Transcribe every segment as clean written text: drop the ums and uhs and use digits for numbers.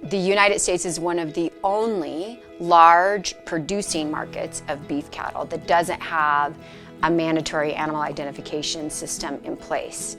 The United States is one of the only large producing markets of beef cattle that doesn't have a mandatory animal identification system in place.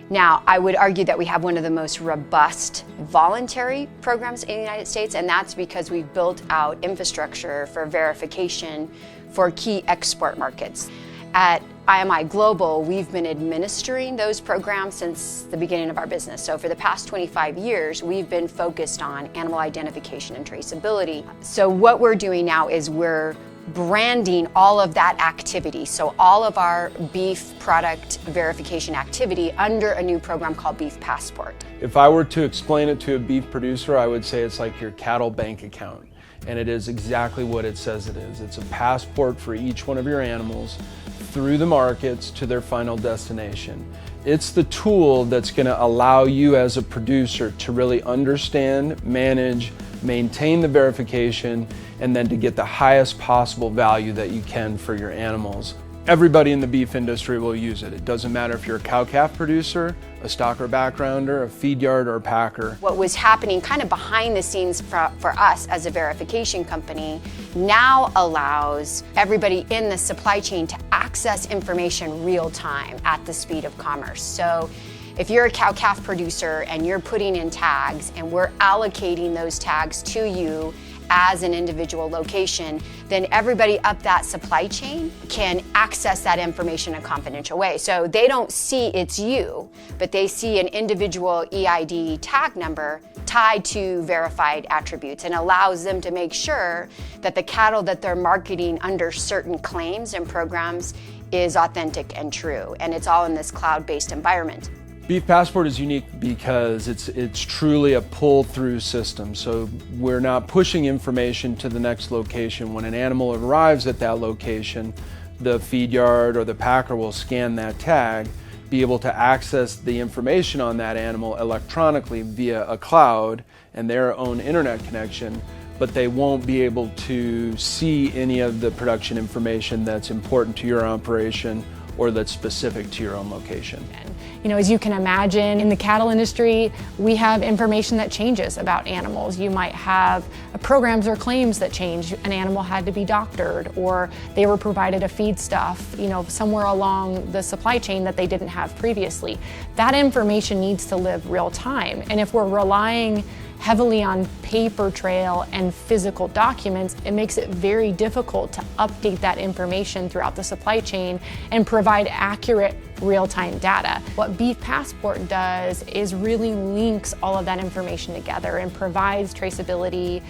Now, I would argue that we have one of the most robust voluntary programs in the United States, and that's because we've built out infrastructure for verification for key export markets. At IMI Global, we've been administering those programs since the beginning of our business. So for the past 25 years, we've been focused on animal identification and traceability. So what we're doing now is we're branding all of that activity, so all of our beef product verification activity under a new program called Beef Passport. If I were to explain it to a beef producer, I would say it's like your cattle bank account. And it is exactly what it says it is. It's a passport for each one of your animals through the markets to their final destination. It's the tool that's going to allow you as a producer to really understand, manage, maintain the verification, and then to get the highest possible value that you can for your animals. Everybody in the beef industry will use it. It doesn't matter if you're a cow-calf producer, a stocker backgrounder, a feed yard, or a packer. What was happening kind of behind the scenes for us as a verification company now allows everybody in the supply chain to access information real time at the speed of commerce. So if you're a cow-calf producer and you're putting in tags and we're allocating those tags to you as an individual location, then everybody up that supply chain can access that information in a confidential way. So they don't see it's you, but they see an individual EID tag number tied to verified attributes, and allows them to make sure that the cattle that they're marketing under certain claims and programs is authentic and true, and it's all in this cloud-based environment. Beef Passport is unique because it's truly a pull-through system. So we're not pushing information to the next location. When an animal arrives at that location, the feed yard or the packer will scan that tag, be able to access the information on that animal electronically via a cloud and their own internet connection, but they won't be able to see any of the production information that's important to your operation or that's specific to your own location. You know, as you can imagine, in the cattle industry, we have information that changes about animals. You might have programs or claims that change. An animal had to be doctored, or they were provided a feedstuff, you know, somewhere along the supply chain that they didn't have previously. That information needs to live real time. And if we're relying heavily on paper trail and physical documents, it makes it very difficult to update that information throughout the supply chain and provide accurate real-time data. What Beef Passport does is really links all of that information together and provides traceability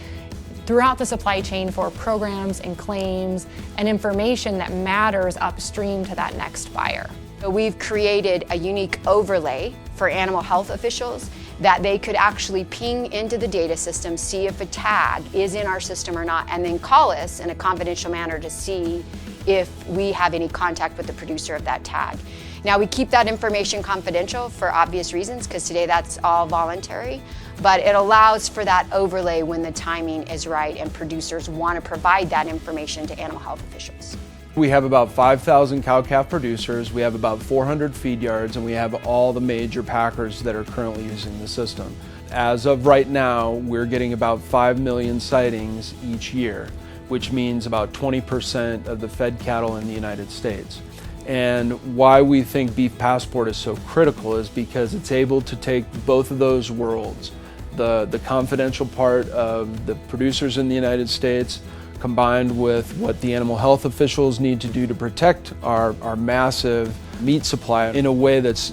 throughout the supply chain for programs and claims and information that matters upstream to that next buyer. So we've created a unique overlay for animal health officials that they could actually ping into the data system, see if a tag is in our system or not, and then call us in a confidential manner to see if we have any contact with the producer of that tag. Now, we keep that information confidential for obvious reasons, because today that's all voluntary, but it allows for that overlay when the timing is right and producers want to provide that information to animal health officials. We have about 5,000 cow-calf producers, we have about 400 feed yards, and we have all the major packers that are currently using the system. As of right now, we're getting about 5 million sightings each year, which means about 20% of the fed cattle in the United States. And why we think Beef Passport is so critical is because it's able to take both of those worlds, the confidential part of the producers in the United States, combined with what the animal health officials need to do to protect our massive meat supply in a way that's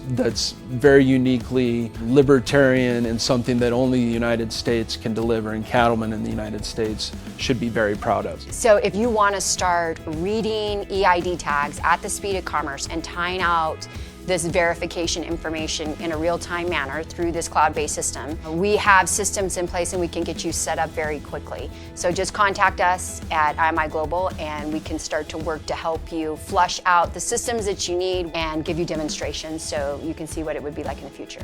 very uniquely libertarian and something that only the United States can deliver, and cattlemen in the United States should be very proud of. So if you want to start reading EID tags at the speed of commerce and tying out this verification information in a real-time manner through this cloud-based system, we have systems in place and we can get you set up very quickly. So just contact us at IMI Global and we can start to work to help you flush out the systems that you need and give you demonstrations so you can see what it would be like in the future.